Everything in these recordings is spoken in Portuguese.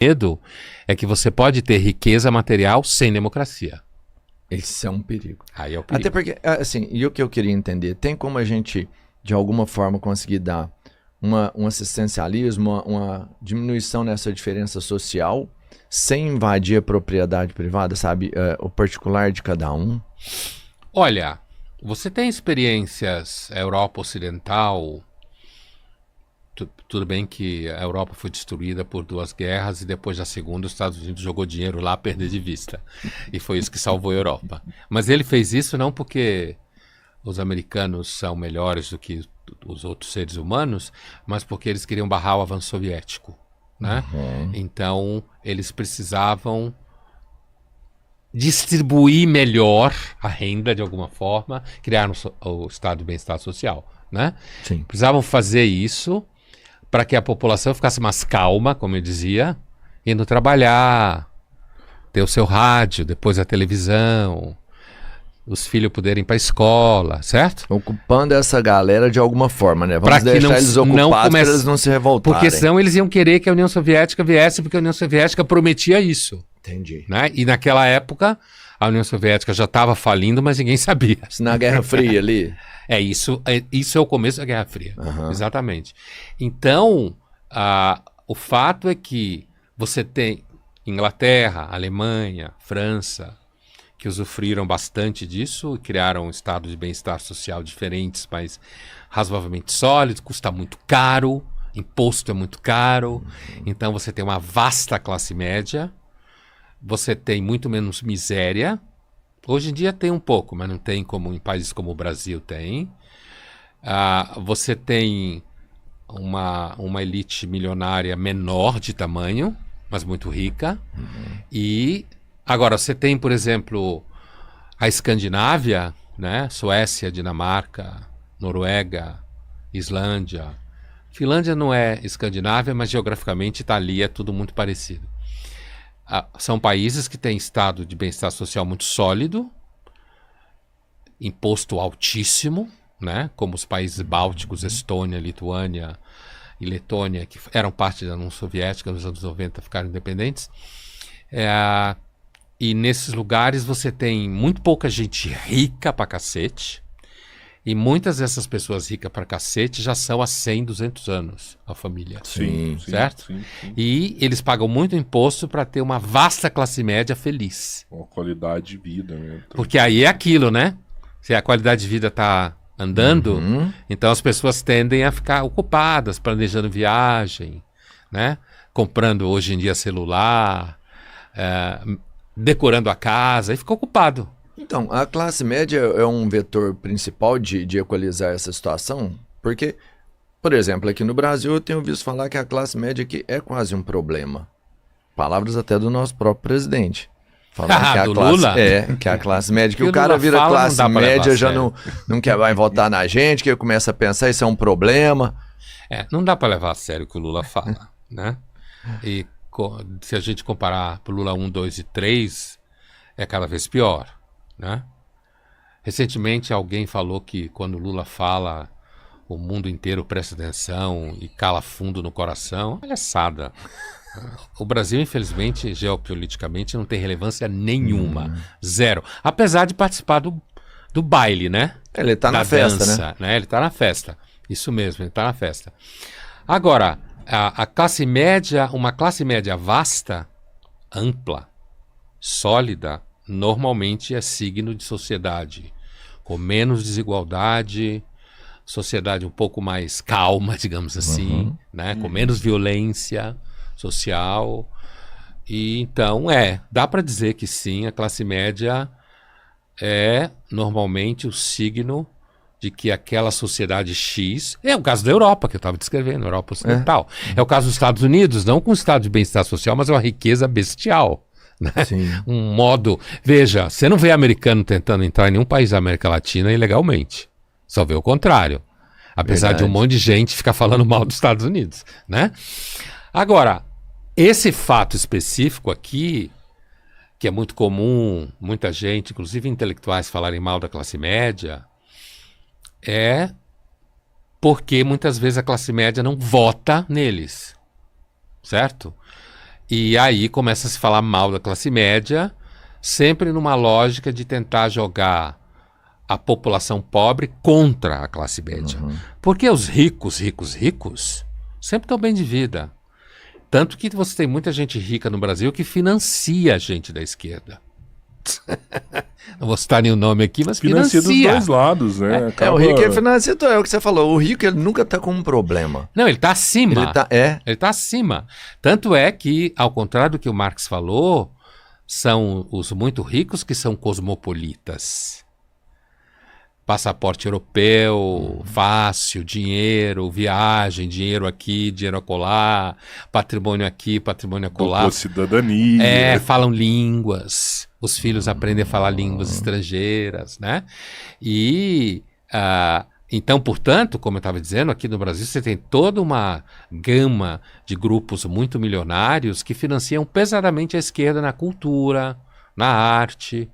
medo é que você pode ter riqueza material sem democracia. Esse é um perigo. Aí é o perigo. Até porque, assim, e o que eu queria entender, tem como a gente, de alguma forma, conseguir dar um assistencialismo, uma diminuição nessa diferença social, sem invadir a propriedade privada, sabe? O particular de cada um. Olha, você tem experiências, Europa Ocidental, tudo bem que a Europa foi destruída por 2 guerras e depois da segunda os Estados Unidos jogou dinheiro lá a perder de vista. E foi isso que salvou a Europa. Mas ele fez isso não porque os americanos são melhores do que os outros seres humanos, mas porque eles queriam barrar o avanço soviético, né? Então, eles precisavam distribuir melhor a renda de alguma forma, criar o estado de bem-estar social, né? Sim. Precisavam fazer isso para que a população ficasse mais calma, como eu dizia, indo trabalhar, ter o seu rádio, depois a televisão, os filhos poderem ir para a escola, certo? Ocupando essa galera de alguma forma, né? Pra Vamos que deixar não- eles não ocupados comece- para eles não se revoltarem. Porque senão eles iam querer que a União Soviética viesse, porque a União Soviética prometia isso, Entendi. né? E naquela época, a União Soviética já estava falindo, mas ninguém sabia. Se na Guerra Fria ali... Isso é o começo da Guerra Fria. Aham. Exatamente. Então, o fato é que você tem Inglaterra, Alemanha, França, que usufruíram bastante disso e criaram um estado de bem-estar social diferentes, mas razoavelmente sólido, custa muito caro, imposto é muito caro, então você tem uma vasta classe média, você tem muito menos miséria. Hoje em dia tem um pouco, mas não tem como em países como o Brasil tem. Você tem uma elite milionária menor de tamanho, mas muito rica. E agora você tem, por exemplo, a Escandinávia, né? Suécia, Dinamarca, Noruega, Islândia. Finlândia não é Escandinávia, mas geograficamente está ali, é tudo muito parecido. São países que têm estado de bem-estar social muito sólido, imposto altíssimo, né? Como os países bálticos, Estônia, Lituânia e Letônia, que eram parte da União Soviética nos anos 90, ficaram independentes. E nesses lugares você tem muito pouca gente rica pra cacete, e muitas dessas pessoas ricas pra cacete já são há 100, 200 anos, a família. Sim, certo? Sim. E eles pagam muito imposto para ter uma vasta classe média feliz. Uma qualidade de vida, né? Porque aí é aquilo, né? Se a qualidade de vida está andando, então as pessoas tendem a ficar ocupadas, planejando viagem, né? Comprando hoje em dia celular, decorando a casa, e fica ocupado. Então, a classe média é um vetor principal de equalizar essa situação? Porque, por exemplo, aqui no Brasil eu tenho visto falar que a classe média aqui é quase um problema. Palavras até do nosso próprio presidente. Falando que a Do classe, Lula? que a classe média, que Que o o cara Lula vira fala, não classe dá pra levar média, a já sério. não quer mais votar na gente, que começa a pensar isso é um problema. Não dá para levar a sério o que o Lula fala, né? E se a gente comparar pro Lula 1, 2 e 3, é cada vez pior, né? Recentemente alguém falou que quando o Lula fala, o mundo inteiro presta atenção e cala fundo no coração. Palhaçada. O Brasil, infelizmente, geopoliticamente, não tem relevância nenhuma. Zero. Apesar de participar do baile, né? Ele tá na Da festa, dança, né? Ele tá na festa. Isso mesmo, ele tá na festa. Agora, a classe média, uma classe média vasta, ampla, sólida, normalmente é signo de sociedade com menos desigualdade, sociedade um pouco mais calma, digamos assim, né? Com menos violência social. E então dá para dizer que sim, a classe média é normalmente o signo de que aquela sociedade X, é o caso da Europa, que eu estava descrevendo, Europa Ocidental. É o caso dos Estados Unidos, não com o estado de bem-estar social, mas é uma riqueza bestial. Né? Um modo... Veja, você não vê americano tentando entrar em nenhum país da América Latina ilegalmente. Só vê o contrário. Apesar de um monte de gente ficar falando mal dos Estados Unidos. Né? Agora, esse fato específico aqui, que é muito comum, muita gente, inclusive intelectuais, falarem mal da classe média, é porque muitas vezes a classe média não vota neles. Certo? E aí começa a se falar mal da classe média, sempre numa lógica de tentar jogar a população pobre contra a classe média. Porque os ricos sempre estão bem de vida. Tanto que você tem muita gente rica no Brasil que financia a gente da esquerda. Não vou citar nenhum nome aqui, mas Financia dos dois lados, né? O rico é financiador, é o que você falou. O rico ele nunca está com um problema. Não, ele está acima. Ele tá acima. Tanto é que, ao contrário do que o Marx falou, são os muito ricos que são cosmopolitas. Passaporte europeu, fácil, dinheiro, viagem, dinheiro aqui, dinheiro acolá, patrimônio aqui, patrimônio acolá. Dupla cidadania. Falam línguas. Os filhos aprendem a falar línguas estrangeiras, né? E, então, portanto, como eu estava dizendo, aqui no Brasil você tem toda uma gama de grupos muito milionários que financiam pesadamente a esquerda na cultura, na arte.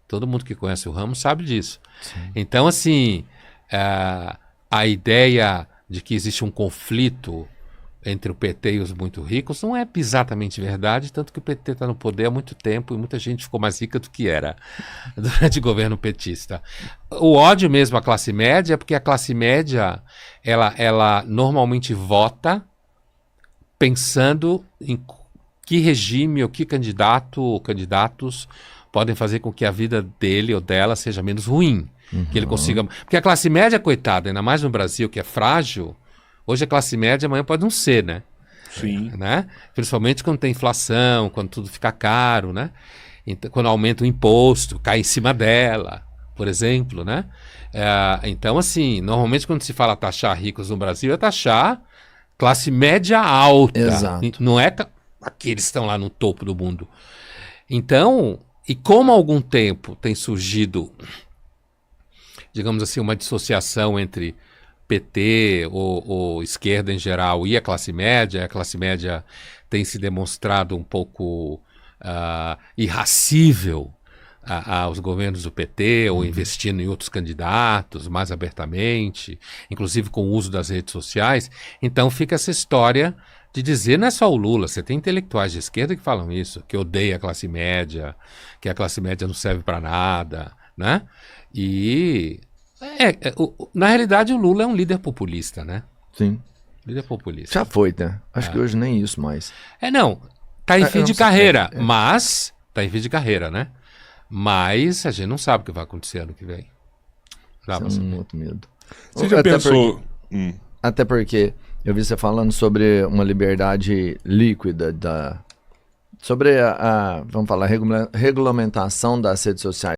Todo mundo que conhece o ramo sabe disso. Sim. Então, assim, a ideia de que existe um conflito entre o PT e os muito ricos não é exatamente verdade, tanto que o PT está no poder há muito tempo e muita gente ficou mais rica do que era durante o governo petista. O ódio mesmo à classe média é porque a classe média, ela normalmente vota pensando em que regime ou que candidato ou candidatos podem fazer com que a vida dele ou dela seja menos ruim. Que ele consiga... Porque a classe média, coitada, ainda mais no Brasil, que é frágil, hoje a classe média, amanhã pode não ser, né? Sim. Né? Principalmente quando tem inflação, quando tudo fica caro, né? Então, quando aumenta o imposto, cai em cima dela, por exemplo, né? Então, assim, normalmente quando se fala taxar ricos no Brasil, é taxar classe média alta. Exato. Não é aqueles que estão lá no topo do mundo. Então... E como há algum tempo tem surgido, digamos assim, uma dissociação entre PT ou esquerda em geral e a classe média tem se demonstrado um pouco irracível aos governos do PT ou investindo em outros candidatos mais abertamente, inclusive com o uso das redes sociais, então fica essa história de dizer, não é só o Lula, você tem intelectuais de esquerda que falam isso, que odeia a classe média, que a classe média não serve para nada, né? E, na realidade, o Lula é um líder populista, né? Sim. Líder populista. Já foi, né? Acho que hoje nem isso mais. Não, tá em fim de carreira, mas, tá em fim de carreira, né? Mas a gente não sabe o que vai acontecer ano que vem. Isso é um outro medo. Você já pensou... Até porque... Eu vi você falando sobre uma liberdade líquida, sobre vamos falar, regulamentação das redes sociais.